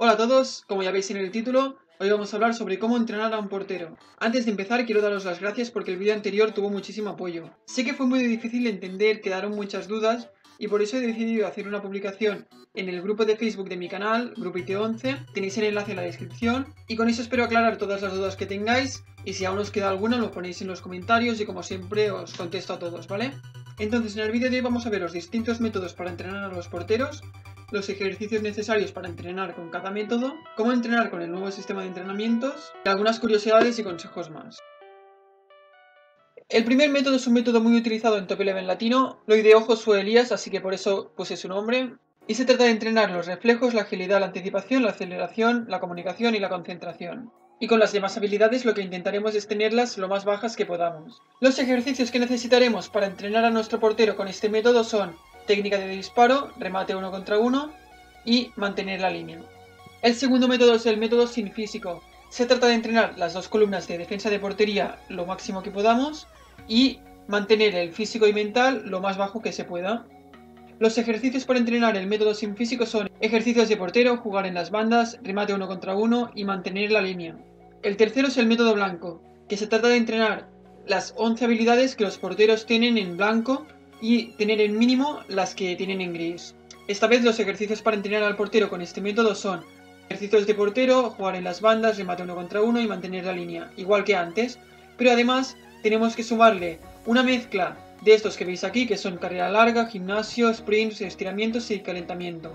Hola a todos, como ya veis en el título, hoy vamos a hablar sobre cómo entrenar a un portero. Antes de empezar quiero daros las gracias porque el vídeo anterior tuvo muchísimo apoyo. Sé que fue muy difícil de entender, quedaron muchas dudas y por eso he decidido hacer una publicación en el grupo de Facebook de mi canal, Grupo IT11, tenéis el enlace en la descripción y con eso espero aclarar todas las dudas que tengáis y si aún os queda alguna lo ponéis en los comentarios y como siempre os contesto a todos, ¿vale? Entonces en el vídeo de hoy vamos a ver los distintos métodos para entrenar a los porteros, los ejercicios necesarios para entrenar con cada método, cómo entrenar con el nuevo sistema de entrenamientos y algunas curiosidades y consejos más. El primer método es un método muy utilizado en Top Eleven Latino, lo ideó Josué Elías, así que por eso puse su nombre, y se trata de entrenar los reflejos, la agilidad, la anticipación, la aceleración, la comunicación y la concentración. Y con las demás habilidades lo que intentaremos es tenerlas lo más bajas que podamos. Los ejercicios que necesitaremos para entrenar a nuestro portero con este método son técnica de disparo, remate 1 contra 1 y mantener la línea. El segundo método es el método sin físico. Se trata de entrenar las dos columnas de defensa de portería lo máximo que podamos y mantener el físico y mental lo más bajo que se pueda. Los ejercicios para entrenar el método sin físico son ejercicios de portero, jugar en las bandas, remate 1 contra 1 y mantener la línea. El tercero es el método blanco, que se trata de entrenar las 11 habilidades que los porteros tienen en blanco y tener en mínimo las que tienen en gris. Esta vez los ejercicios para entrenar al portero con este método son ejercicios de portero, jugar en las bandas, remate 1 contra 1 y mantener la línea, igual que antes, pero además tenemos que sumarle una mezcla de estos que veis aquí, que son carrera larga, gimnasio, sprints, estiramientos y calentamiento.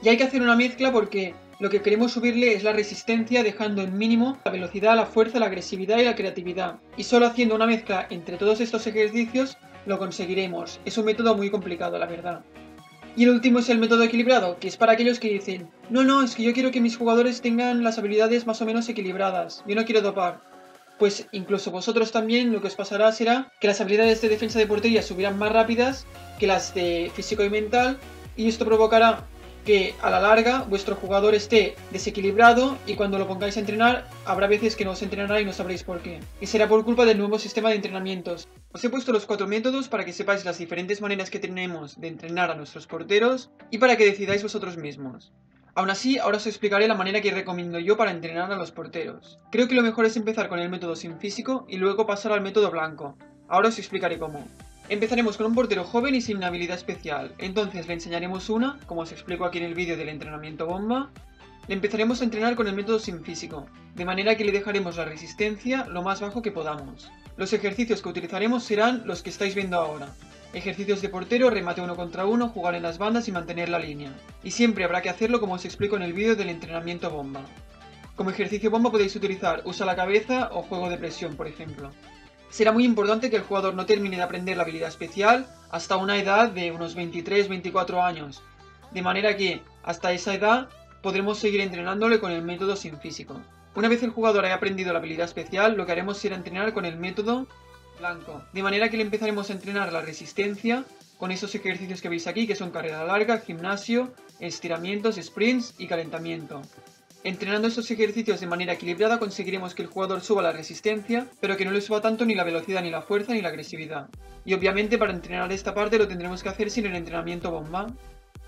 Y hay que hacer una mezcla porque lo que queremos subirle es la resistencia, dejando en mínimo la velocidad, la fuerza, la agresividad y la creatividad. Y solo haciendo una mezcla entre todos estos ejercicios lo conseguiremos. Es un método muy complicado, la verdad. Y el último es el método equilibrado, que es para aquellos que dicen no, es que yo quiero que mis jugadores tengan las habilidades más o menos equilibradas, yo no quiero dopar. Pues incluso vosotros también lo que os pasará será que las habilidades de defensa de portería subirán más rápidas que las de físico y mental y esto provocará que a la larga vuestro jugador esté desequilibrado y cuando lo pongáis a entrenar habrá veces que no os entrenará y no sabréis por qué. Y será por culpa del nuevo sistema de entrenamientos. Os he puesto los 4 métodos para que sepáis las diferentes maneras que tenemos de entrenar a nuestros porteros y para que decidáis vosotros mismos. Aún así, ahora os explicaré la manera que recomiendo yo para entrenar a los porteros. Creo que lo mejor es empezar con el método sin físico y luego pasar al método blanco. Ahora os explicaré cómo. Empezaremos con un portero joven y sin una habilidad especial, entonces le enseñaremos una, como os explico aquí en el vídeo del entrenamiento bomba. Le empezaremos a entrenar con el método sin físico, de manera que le dejaremos la resistencia lo más bajo que podamos. Los ejercicios que utilizaremos serán los que estáis viendo ahora. Ejercicios de portero, remate 1 contra 1, jugar en las bandas y mantener la línea. Y siempre habrá que hacerlo como os explico en el vídeo del entrenamiento bomba. Como ejercicio bomba podéis utilizar usa la cabeza o juego de presión, por ejemplo. Será muy importante que el jugador no termine de aprender la habilidad especial hasta una edad de unos 23-24 años, de manera que hasta esa edad podremos seguir entrenándole con el método sin físico. Una vez el jugador haya aprendido la habilidad especial, lo que haremos será entrenar con el método blanco, de manera que le empezaremos a entrenar la resistencia con esos ejercicios que veis aquí, que son carrera larga, gimnasio, estiramientos, sprints y calentamiento. Entrenando estos ejercicios de manera equilibrada conseguiremos que el jugador suba la resistencia, pero que no le suba tanto ni la velocidad, ni la fuerza, ni la agresividad. Y obviamente para entrenar esta parte lo tendremos que hacer sin el entrenamiento bomba.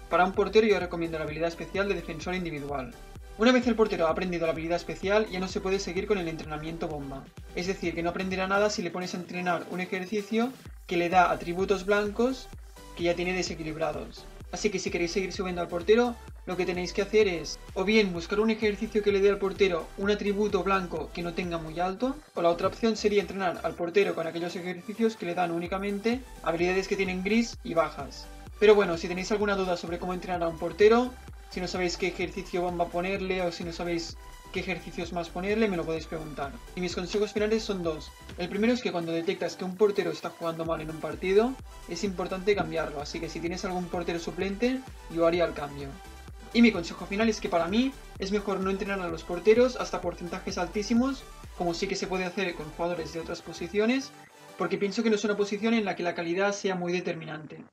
Para un portero yo recomiendo la habilidad especial de defensor individual. Una vez el portero ha aprendido la habilidad especial ya no se puede seguir con el entrenamiento bomba. Es decir, que no aprenderá nada si le pones a entrenar un ejercicio que le da atributos blancos que ya tiene desequilibrados. Así que si queréis seguir subiendo al portero, lo que tenéis que hacer es o bien buscar un ejercicio que le dé al portero un atributo blanco que no tenga muy alto, o la otra opción sería entrenar al portero con aquellos ejercicios que le dan únicamente habilidades que tienen gris y bajas. Pero bueno, si tenéis alguna duda sobre cómo entrenar a un portero, si no sabéis qué ejercicio bomba ponerle o si no sabéis qué ejercicios más ponerle, me lo podéis preguntar. Y mis consejos finales son dos. El primero es que cuando detectas que un portero está jugando mal en un partido, es importante cambiarlo, así que si tienes algún portero suplente, yo haría el cambio. Y mi consejo final es que para mí es mejor no entrenar a los porteros hasta porcentajes altísimos, como sí que se puede hacer con jugadores de otras posiciones, porque pienso que no es una posición en la que la calidad sea muy determinante.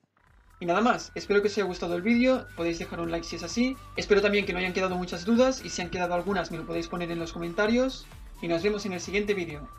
Y nada más, espero que os haya gustado el vídeo, podéis dejar un like si es así, espero también que no hayan quedado muchas dudas y si han quedado algunas me lo podéis poner en los comentarios y nos vemos en el siguiente vídeo.